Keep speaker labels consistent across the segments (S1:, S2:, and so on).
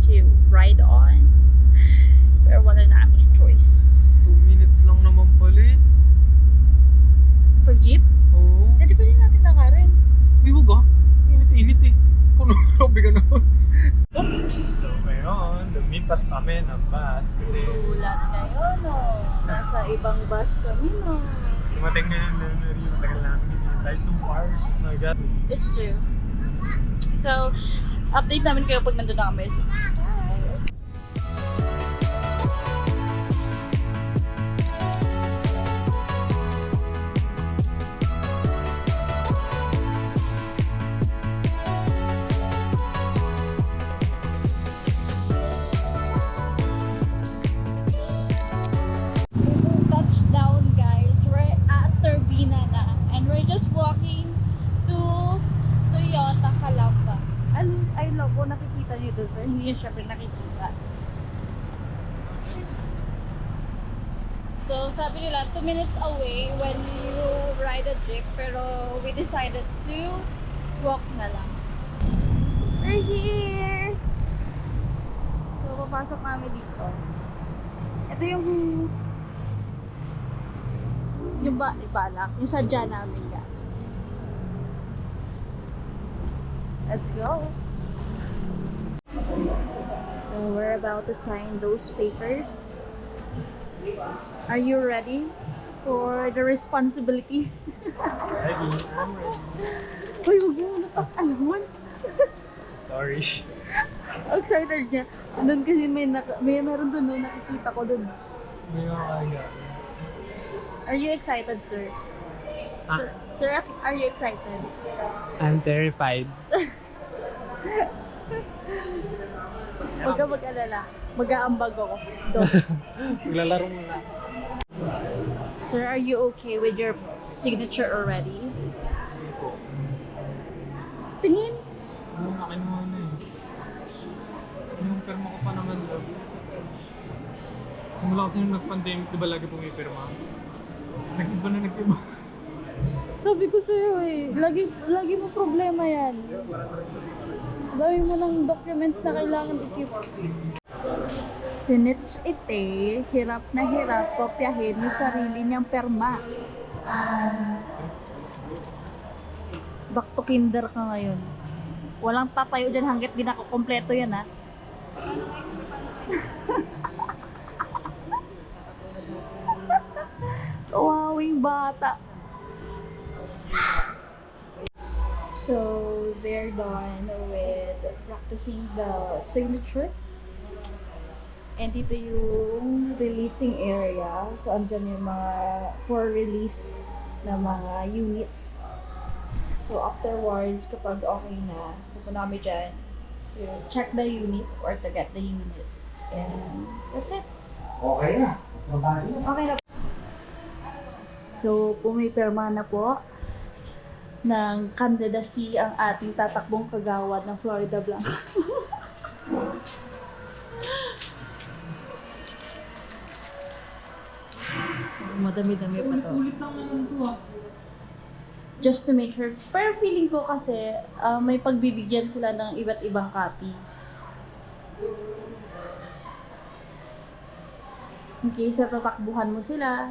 S1: to ride on. Pero wala na kaming choice.
S2: 2 minutes lang naman pala eh.
S1: Pag jeep?
S2: Oo.
S1: Eh, di pa rin natin nakarin.
S2: Iwag ah. Init-init eh. Kuno, grabe ka naman.
S1: Oops!
S2: So ngayon, lumipat kami ng bus kasi
S1: Ulat kayo, no? Nasa ibang bus kami, no?
S2: dumating na yung memory. Matagal namin hinihintay. 2 hours. My God.
S1: It's true. So, update namin kayo pag nandun na kami. Bye! Touchdown, guys. We're at Turbina na. And we're just walking to Toyota Calamba. Ay, logo, nakikita niyo doon. Pero hindi niyo syempre nakikita. So, sabi nila, 2 minutes away when you ride a jeep. Pero we decided to walk na lang. We're here! So, papasok namin dito. Ito yung balak, yung sadya namin yan. Let's go! So we're about to sign those papers. Are you ready for the responsibility?
S2: Ready? I'm ready.
S1: Uy, huwag mo napakalaman.
S2: Sorry.
S1: Excited niya. Doon kasi may meron doon, no, nakikita ko doon.
S2: Hindi ko kaya.
S1: Are you excited, sir?
S2: Ah.
S1: Sir, are you excited?
S2: I'm terrified.
S1: Huwag ka mag-alala. Mag-aambag ako. Dos.
S2: Maglalaro muna.
S1: Sir, are you okay with your signature already? Tingin?
S2: Ano na kinuha na eh. Yung perma ko pa naman love. Simula kasi nung nag-pandemic, diba lagi pumipirma? Nag-iba na nag-iba.
S1: Sabi ko sa'yo eh, lagi mo problema yan. Dami mo ng documents na kailangan i-keep. Sinitch ite, hirap na hirap, kopyahin yung sarili niyang perma. Back to kinder ka ngayon. Walang tatayo dyan hanggat di nakakompleto yan, ha? Kawawing bata. So, they're done with practicing the signature. And dito yung releasing area. So, andyan yung mga for released na mga units. So, afterwards, kapag okay na, pupunta kami dyan to check the unit or to get the unit. And that's it.
S3: Okay na.
S1: Okay na. So, pumipirma na po ng candidacy ang ating tatakbong kagawad ng Florida Blanca. Madami-dami pa to.
S2: Ulit lang naman to ah.
S1: Just to make sure. Pero feeling ko kasi may pagbibigyan sila ng iba't ibang copy. In case tatakbuhan mo sila,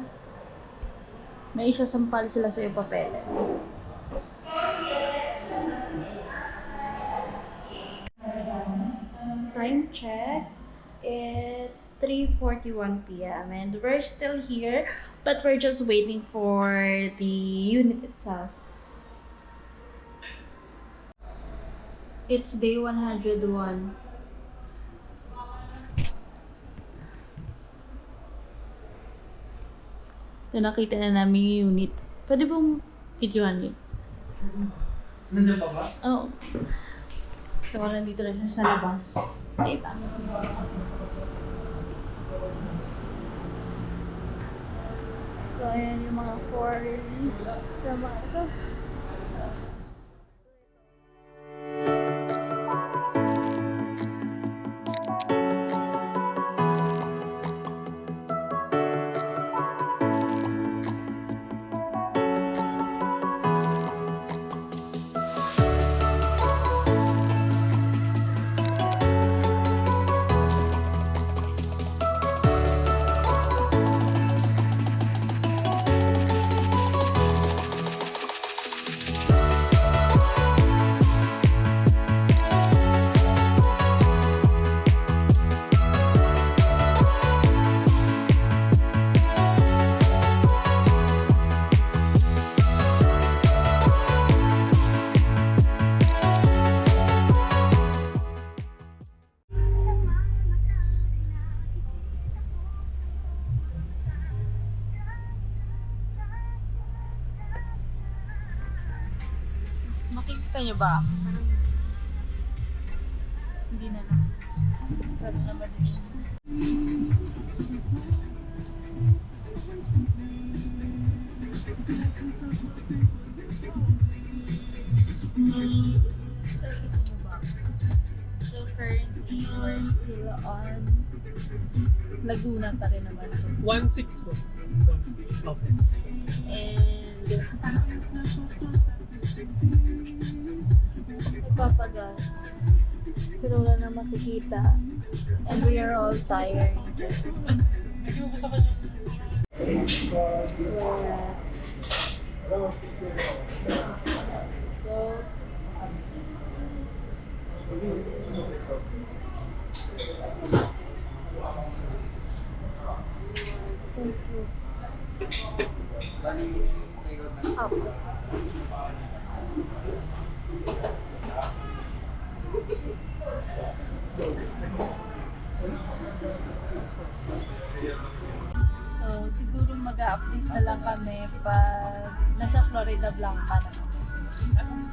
S1: may isasampal sila sa iyong papeles. Time check. It's 3:41 p.m. and we're still here, but we're just waiting for the unit itself. It's day 101. So, nakita na namin yung unit. Pwede bang videohan yun?
S2: Nandiyan pa ba?
S1: Oo. So, nandito na siya sa labas. Kita. So, ayan yung mga for release sa mga ito. Makikita niyo ba? Hindi na lang. Pero naman din. So currently, we're still on Laguna pa rin naman.
S2: 1.6 po. 1.6. Okay.
S1: And papagas. Pero wala na makikita. And we are all tired.
S2: Hindi mo ba sa kanya?
S1: Yeah. So, thank you. Up. So, siguro mag-update na lang kami pag nasa Florida Blanca na kami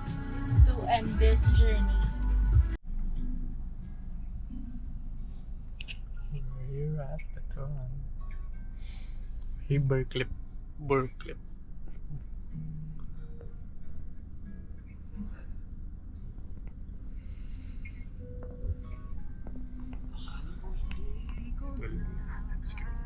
S1: to end this journey.
S2: Where you at? Ito. Hey, Burclip. Burclip. Let's go.